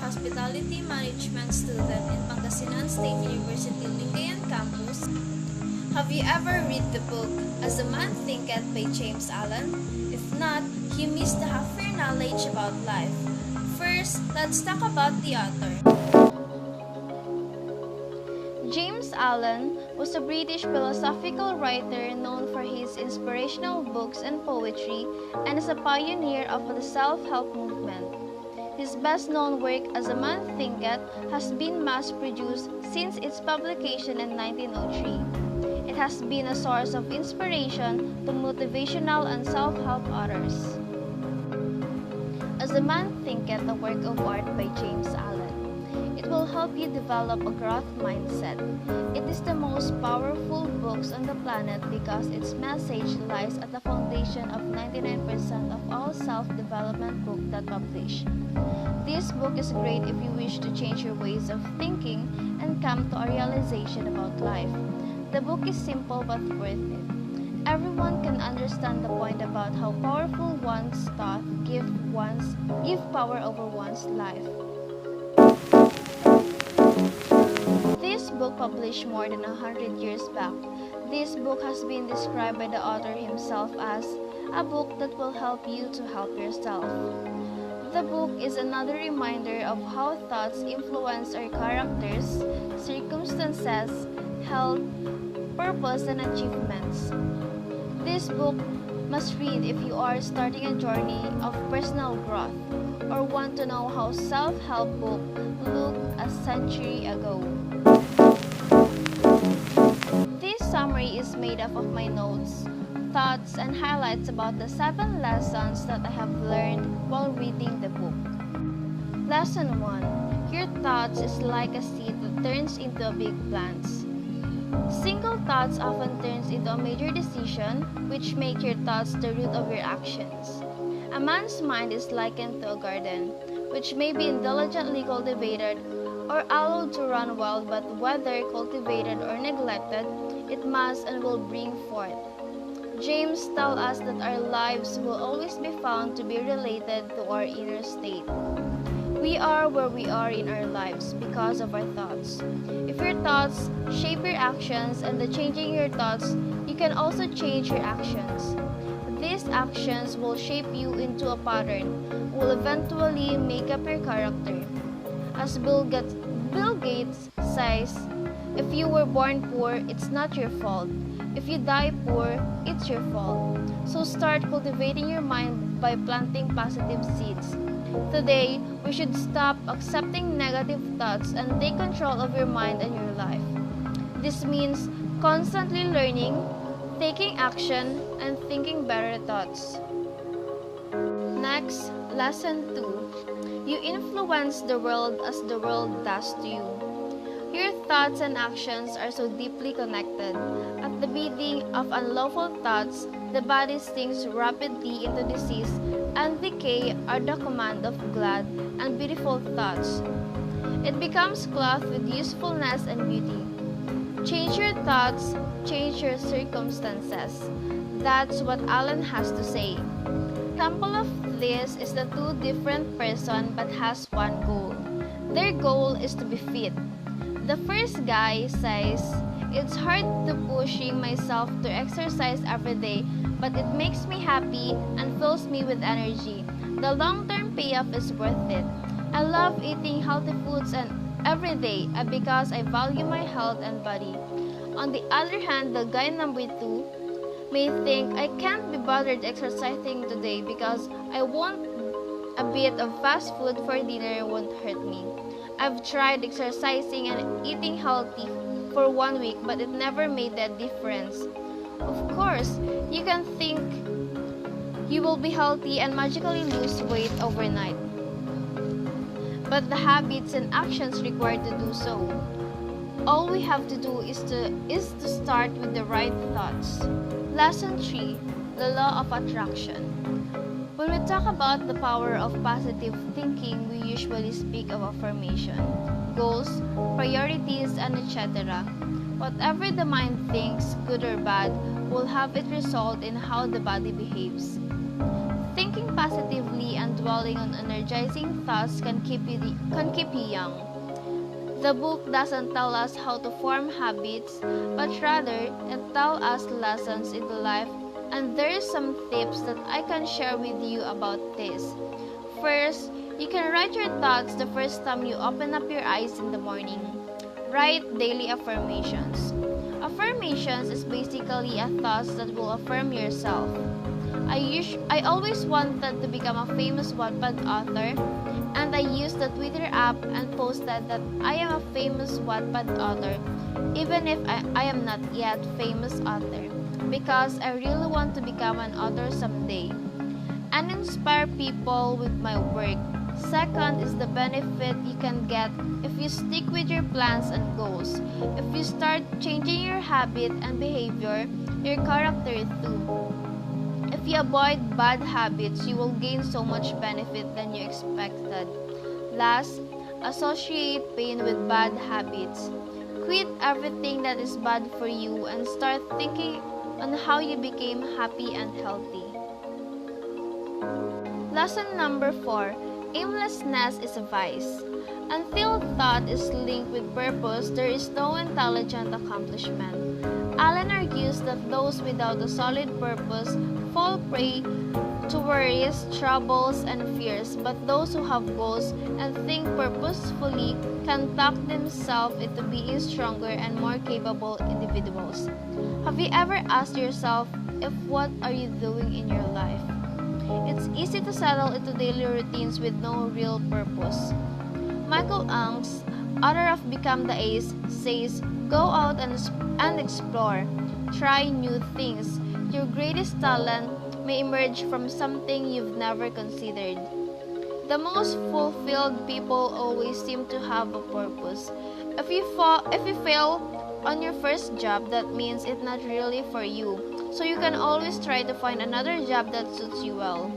hospitality management student in Pangasinan State University Lingayen campus. Have you ever read the book As a Man Thinketh by James Allen? If not, you missed half your knowledge about life. First, let's talk about the author. James Allen was a British philosophical writer known for his inspirational books and poetry and is a pioneer of the self-help movement. His best-known work, As a Man Thinketh, has been mass-produced since its publication in 1903. It has been a source of inspiration to motivational and self-help authors. As a Man Thinketh, a work of art by James Allen. It will help you develop a growth mindset. It is the most powerful books on the planet because its message lies at the foundation of 99% of all self-development books that publish. This book is great if you wish to change your ways of thinking and come to a realization about life. The book is simple but worth it. Everyone can understand the point about how powerful one's thought give power over one's life. This book published more than 100 years back. This book has been described by the author himself as a book that will help you to help yourself. The book is another reminder of how thoughts influence our characters, circumstances, health, purpose, and achievements. This book must read if you are starting a journey of personal growth or want to know how self-help book looked a century ago. This summary is made up of my notes, thoughts, and highlights about the 7 lessons that I have learned while reading the book. Lesson 1. Your thoughts is like a seed that turns into a big plant. Single thoughts often turns into a major decision, which make your thoughts the root of your actions. A man's mind is likened to a garden, which may be diligently cultivated or allowed to run wild, but whether cultivated or neglected, it must and will bring forth. James tells us that our lives will always be found to be related to our inner state. We are where we are in our lives because of our thoughts. If your thoughts shape your actions and the changing your thoughts, you can also change your actions. These actions will shape you into a pattern, will eventually make up your character. As Bill Gates says, if you were born poor, it's not your fault. If you die poor, it's your fault. So start cultivating your mind by planting positive seeds. Today, we should stop accepting negative thoughts and take control of your mind and your life. This means constantly learning, taking action, and thinking better thoughts. Next, lesson 2. You influence the world as the world does to you. Your thoughts and actions are so deeply connected. At the beginning of unlawful thoughts, the body sinks rapidly into disease and decay at the command of glad and beautiful thoughts. It becomes clothed with usefulness and beauty. Change your thoughts, change your circumstances. That's what Allen has to say. Example of this is the 2 different person but has one goal. Their goal is to be fit. The first guy says, it's hard to pushing myself to exercise every day, but it makes me happy and fills me with energy. The long-term payoff is worth it. I love eating healthy foods and every day because I value my health and body. On the other hand, the guy number 2 may think I can't be bothered exercising today because I want a bit of fast food for dinner won't hurt me. I've tried exercising and eating healthy for 1 week, but it never made that difference. Of course, you can think you will be healthy and magically lose weight overnight. But the habits and actions required to do so. All we have to do is to start with the right thoughts. Lesson 3. The Law of Attraction. When we talk about the power of positive thinking, we usually speak of affirmation, goals, priorities, and etc. Whatever the mind thinks, good or bad, will have its result in how the body behaves. Thinking positively deeply and dwelling on energizing thoughts can keep you young. The book doesn't tell us how to form habits, but rather it tells us lessons in life, and there are some tips that I can share with you about this. First, you can write your thoughts the first time you open up your eyes in the morning. Write daily affirmations. Affirmations is basically a thought that will affirm yourself. I always wanted to become a famous Wattpad author, and I used the Twitter app and posted that I am a famous Wattpad author, even if I am not yet famous author, because I really want to become an author someday and inspire people with my work. Second is the benefit you can get if you stick with your plans and goals. If you start changing your habit and behavior, your character too. If you avoid bad habits, you will gain so much benefit than you expected. Last, associate pain with bad habits. Quit everything that is bad for you and start thinking on how you became happy and healthy. Lesson number 4. Aimlessness is a vice. Until thought is linked with purpose, there is no intelligent accomplishment. Allen argues that those without a solid purpose fall prey to worries, troubles, and fears, but those who have goals and think purposefully can talk themselves into being stronger and more capable individuals. Have you ever asked yourself what are you doing in your life? It's easy to settle into daily routines with no real purpose. Michael Angst, author of Become the Ace, says, go out and explore. Try new things. Your greatest talent may emerge from something you've never considered. The most fulfilled people always seem to have a purpose. If you fail on your first job, that means it's not really for you. So you can always try to find another job that suits you well.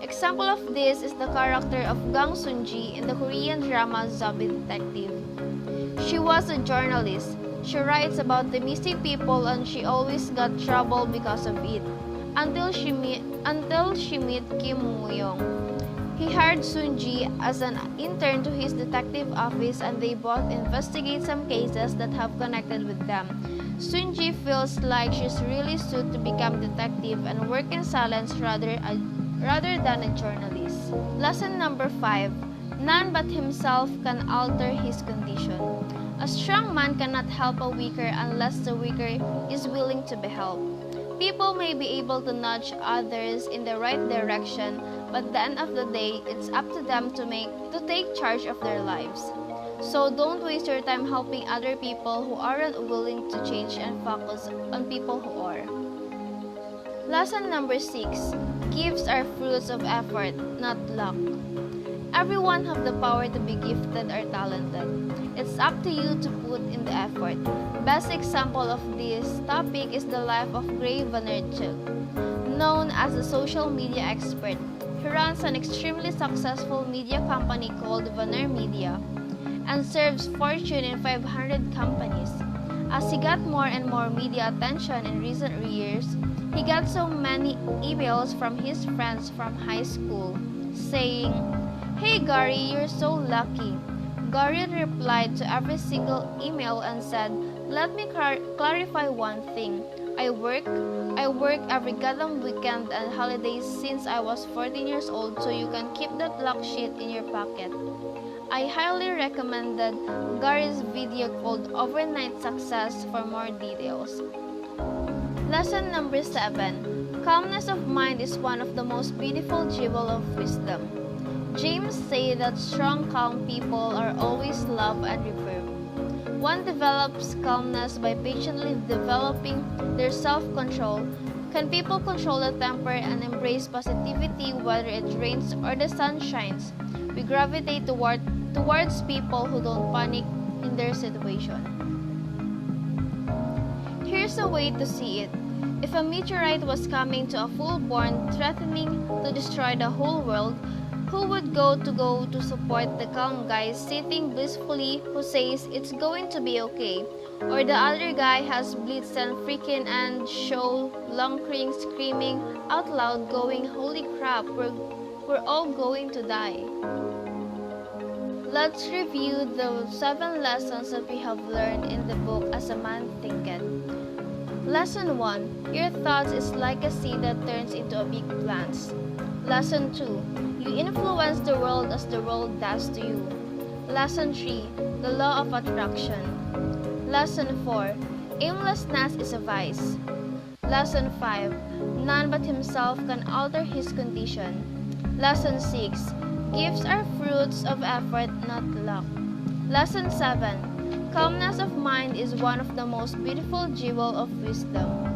Example of this is the character of Gang Soon-ji in the Korean drama Zombie Detective. She was a journalist. She writes about the missing people and she always got trouble because of it. Until she met Kim Woo-young. He hired Soon-ji as an intern to his detective office and they both investigate some cases that have connected with them. Soon-ji feels like she's really suited to become detective and work in silence rather than a journalist. Lesson number 5. None but himself can alter his condition. A strong man cannot help a weaker unless the weaker is willing to be helped. People may be able to nudge others in the right direction, but at the end of the day, it's up to them to take charge of their lives. So don't waste your time helping other people who aren't willing to change and focus on people who are. Lesson number 6. Gifts are fruits of effort, not luck. Everyone have the power to be gifted or talented. It's up to you to put in the effort. Best example of this topic is the life of Gray Vaynerchuk, known as a social media expert. He runs an extremely successful media company called VaynerMedia and serves Fortune in 500 companies. As he got more and more media attention in recent years, he got so many emails from his friends from high school saying, "Hey Gary, you're so lucky." Gary replied to every single email and said, "Let me clarify one thing. I work every goddamn weekend and holidays since I was 14 years old, so you can keep that luck shit in your pocket." I highly recommended Gary's video called Overnight Success for more details. Lesson number 7. Calmness of mind is one of the most beautiful jewel of wisdom. James said that strong, calm people are always loved and revered. One develops calmness by patiently developing their self-control. Can people control the temper and embrace positivity whether it rains or the sun shines? We gravitate towards people who don't panic in their situation. Here's a way to see it. If a meteorite was coming to a full-born, threatening to destroy the whole world, who would go to support the calm guy sitting blissfully who says it's going to be okay? Or the other guy has blitz and freaking and show lunkering screaming out loud going, "Holy crap, We're all going to die. Let's review the 7 lessons that we have learned in the book As a Man Thinketh. Lesson 1. Your thoughts is like a seed that turns into a big plant. Lesson 2. You influence the world as the world does to you. Lesson 3. The law of attraction. Lesson 4. Aimlessness is a vice. Lesson 5. None but himself can alter his condition. Lesson 6. Gifts are fruits of effort, not luck. Lesson 7. Calmness of mind is one of the most beautiful jewel of wisdom.